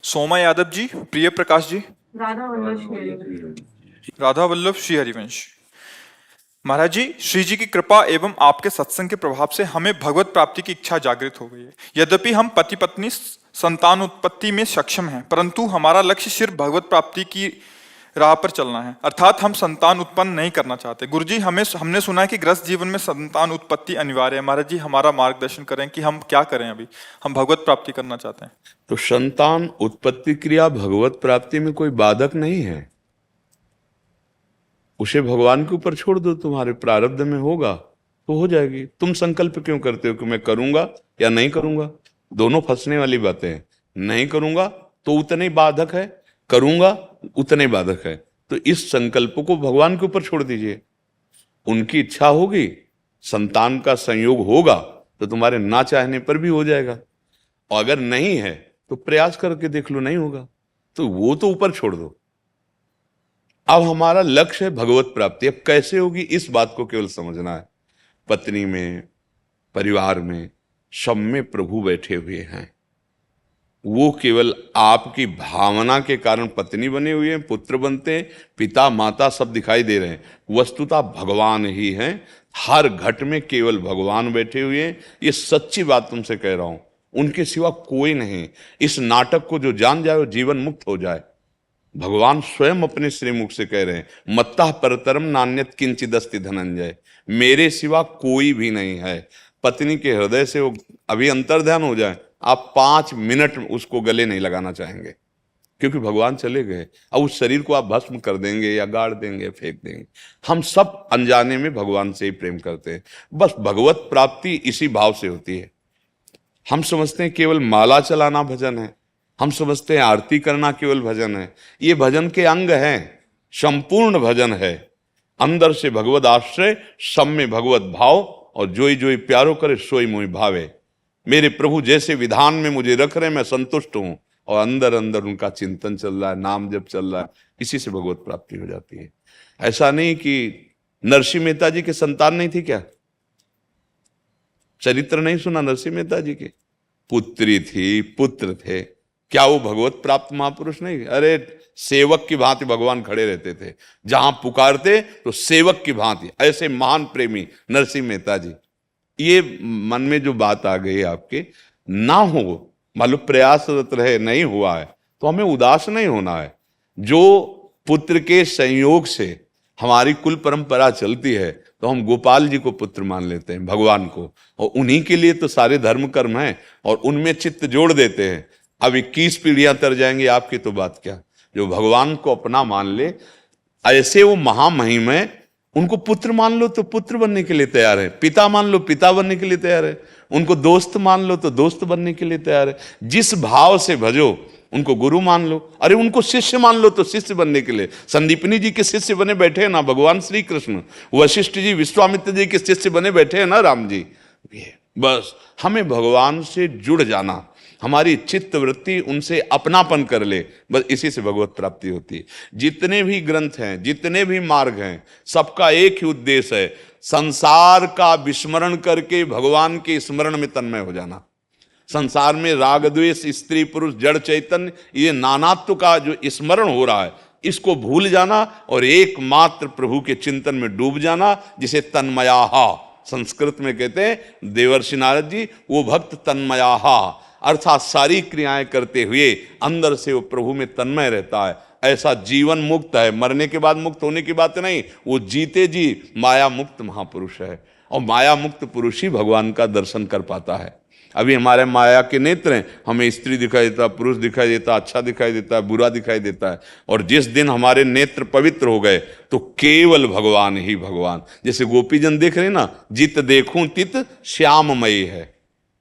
सोमा यादव जी, प्रिय प्रकाश जी, राधा वल्लभ श्री। राधा वल्लभ श्री हरिवंश। महाराज जी, श्री जी की कृपा एवं आपके सत्संग के प्रभाव से हमें भगवत प्राप्ति की इच्छा जागृत हो गई है। यद्यपि हम पति पत्नी संतान उत्पत्ति में सक्षम हैं, परंतु हमारा लक्ष्य सिर्फ भगवत प्राप्ति की राह पर चलना है, अर्थात हम संतान उत्पन्न नहीं करना चाहते। गुरुजी, हमने सुना है कि गृहस्थ जीवन में संतान उत्पत्ति अनिवार्य है। महाराज जी, हमारा मार्गदर्शन करें कि हम क्या करें। अभी हम भगवत प्राप्ति करना चाहते हैं। तो संतान उत्पत्ति क्रिया भगवत प्राप्ति में कोई बाधक नहीं है, उसे भगवान के ऊपर छोड़ दो। तुम्हारे प्रारब्ध में होगा तो हो जाएगी। तुम संकल्प क्यों करते हो कि मैं करूंगा या नहीं करूंगा? दोनों फंसने वाली बातें हैं। नहीं करूंगा तो उतने ही बाधक है, करूंगा उतने बाधक है। तो इस संकल्प को भगवान के ऊपर छोड़ दीजिए। उनकी इच्छा होगी, संतान का संयोग होगा तो तुम्हारे ना चाहने पर भी हो जाएगा, और अगर नहीं है तो प्रयास करके देख लो, नहीं होगा तो वो तो ऊपर छोड़ दो। अब हमारा लक्ष्य है भगवत प्राप्ति। अब कैसे होगी इस बात को केवल समझना है। पत्नी में, परिवार में, सब में प्रभु बैठे हुए हैं। वो केवल आपकी भावना के कारण पत्नी बने हुए हैं, पुत्र बनते हैं, पिता माता सब दिखाई दे रहे हैं, वस्तुतः भगवान ही हैं। हर घट में केवल भगवान बैठे हुए हैं। ये सच्ची बात तुमसे कह रहा हूं, उनके सिवा कोई नहीं। इस नाटक को जो जान जाए वो जीवन मुक्त हो जाए। भगवान स्वयं अपने श्रीमुख से कह रहे हैं, मत्तः परतरम नान्यत किंचिदस्ति धनंजय, मेरे सिवा कोई भी नहीं है। पत्नी के हृदय से वो अभी अंतर्ध्यान हो जाए, आप 5 मिनट उसको गले नहीं लगाना चाहेंगे, क्योंकि भगवान चले गए। अब उस शरीर को आप भस्म कर देंगे या गाड़ देंगे, फेंक देंगे। हम सब अनजाने में भगवान से ही प्रेम करते हैं। बस भगवत प्राप्ति इसी भाव से होती है। हम समझते हैं केवल माला चलाना भजन है, हम समझते हैं आरती करना केवल भजन है। ये भजन के अंग हैं, संपूर्ण भजन है। अंदर से भगवत आश्रय, सब में भगवत भाव, और जोई जोई प्यारो करे सोई मोई भावे। मेरे प्रभु जैसे विधान में मुझे रख रहे हैं, मैं संतुष्ट हूं, और अंदर अंदर उनका चिंतन चल रहा है, नाम जब चल रहा है, इसी से भगवत प्राप्ति हो जाती है। ऐसा नहीं कि नरसिंह मेहता जी के संतान नहीं थी क्या? चरित्र नहीं सुना नरसिंह मेहता जी के? पुत्री थी, पुत्र थे, क्या वो भगवत प्राप्त महापुरुष नहीं? अरे सेवक की भांति भगवान खड़े रहते थे, जहां पुकारते तो सेवक की भांति। ऐसे महान प्रेमी नरसिंह मेहता जी। ये मन में जो बात आ गई आपके, ना हो, मान लो प्रयासरत रहे, नहीं हुआ है तो हमें उदास नहीं होना है। जो पुत्र के संयोग से हमारी कुल परंपरा चलती है, तो हम गोपाल जी को पुत्र मान लेते हैं, भगवान को, और उन्हीं के लिए तो सारे धर्म कर्म हैं, और उनमें चित्त जोड़ देते हैं। अब 21 पीढ़ियां तर जाएंगी आपकी तो बात क्या। जो भगवान को अपना मान ले, ऐसे वो महामहिम है, उनको पुत्र मान लो तो पुत्र बनने के लिए तैयार है, पिता मान लो पिता बनने के लिए तैयार है, उनको दोस्त मान लो तो दोस्त बनने के लिए तैयार है। जिस भाव से भजो, उनको गुरु मान लो, अरे उनको शिष्य मान लो तो शिष्य बनने के लिए। संदीपनी जी के शिष्य बने बैठे हैं ना भगवान श्री कृष्ण, वशिष्ठ जी विश्वामित्र जी के शिष्य बने बैठे हैं ना राम जी। बस हमें भगवान से जुड़ जाना, हमारी चित्त वृत्ति उनसे अपनापन कर ले, बस इसी से भगवत प्राप्ति होती है। जितने भी ग्रंथ हैं, जितने भी मार्ग हैं, सबका एक ही उद्देश्य है, संसार का विस्मरण करके भगवान के स्मरण में तन्मय हो जाना। संसार में राग द्वेष, स्त्री पुरुष, जड़ चैतन्य, ये नानात्व का जो स्मरण हो रहा है, इसको भूल जाना और एकमात्र प्रभु के चिंतन में डूब जाना, जिसे तन्मयाहा संस्कृत में कहते हैं देवर्षि नारद जी, वो भक्त तन्मयाहा, अर्थात सारी क्रियाएं करते हुए अंदर से वो प्रभु में तन्मय रहता है। ऐसा जीवन मुक्त है, मरने के बाद मुक्त होने की बात नहीं, वो जीते जी माया मुक्त महापुरुष है, और माया मुक्त पुरुष ही भगवान का दर्शन कर पाता है। अभी हमारे माया के नेत्र हैं, हमें स्त्री दिखाई देता, पुरुष दिखाई देता, अच्छा दिखाई देता, बुरा दिखाई देता है, और जिस दिन हमारे नेत्र पवित्र हो गए तो केवल भगवान ही भगवान। जैसे गोपीजन देख रहे हैं ना, जित देखूं तित श्याममयी है।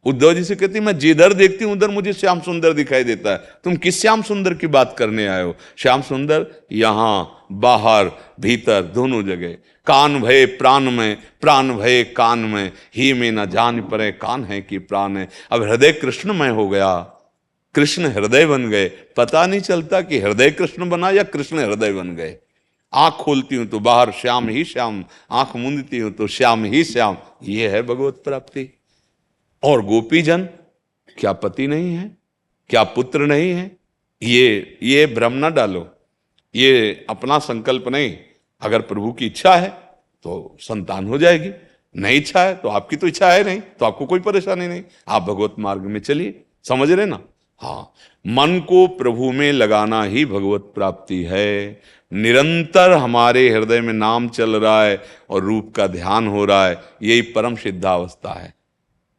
उद्धव जी से कहती, मैं जिधर देखती हूं उधर मुझे श्याम सुंदर दिखाई देता है। तुम किस श्याम सुंदर की बात करने आए हो? श्याम सुंदर यहां, बाहर, भीतर, दोनों जगह। कान भये प्राण में, प्राण भये कान में, ही में न जान पड़े कान है कि प्राण है। अब हृदय कृष्णमय हो गया, कृष्ण हृदय बन गए, पता नहीं चलता कि हृदय कृष्ण बना या कृष्ण हृदय बन गए। आंख खोलती हूं तो बाहर श्याम ही श्याम, आंख मूंदती हूं तो श्याम ही श्याम। ये है भगवत प्राप्ति। और गोपीजन, क्या पति नहीं है, क्या पुत्र नहीं है, ये भ्रम ना डालो, ये अपना संकल्प नहीं। अगर प्रभु की इच्छा है तो संतान हो जाएगी, नहीं इच्छा है तो आपकी तो इच्छा है नहीं, तो आपको कोई परेशानी नहीं, आप भगवत मार्ग में चलिए। समझ रहे ना? हाँ, मन को प्रभु में लगाना ही भगवत प्राप्ति है। निरंतर हमारे हृदय में नाम चल रहा है और रूप का ध्यान हो रहा है, यही परम सिद्धावस्था है।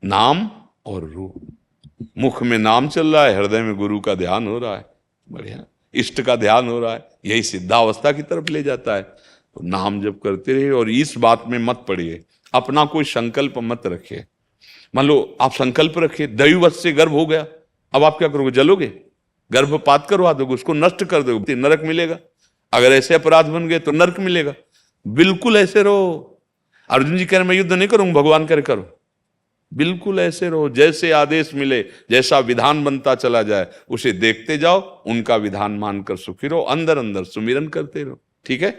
नाम और रूप, मुख में नाम चल रहा है, हृदय में गुरु का ध्यान हो रहा है, बढ़िया, इष्ट का ध्यान हो रहा है, यही सिद्धावस्था की तरफ ले जाता है। तो नाम जब करते रहिए और इस बात में मत पड़िए, अपना कोई संकल्प मत रखिए। मान लो आप संकल्प रखिए, दैववश से गर्भ हो गया, अब आप क्या करोगे? जलोगे? गर्भपात करवा दोगे, उसको नष्ट कर दोगे, नरक मिलेगा। अगर ऐसे अपराध बन गए तो नरक मिलेगा। बिल्कुल ऐसे रहो। अर्जुन जी कह रहे मैं युद्ध नहीं करूंगा, भगवान कह रहे करो। बिल्कुल ऐसे रहो, जैसे आदेश मिले, जैसा विधान बनता चला जाए उसे देखते जाओ, उनका विधान मानकर सुखी रहो, अंदर अंदर सुमिरन करते रहो। ठीक है?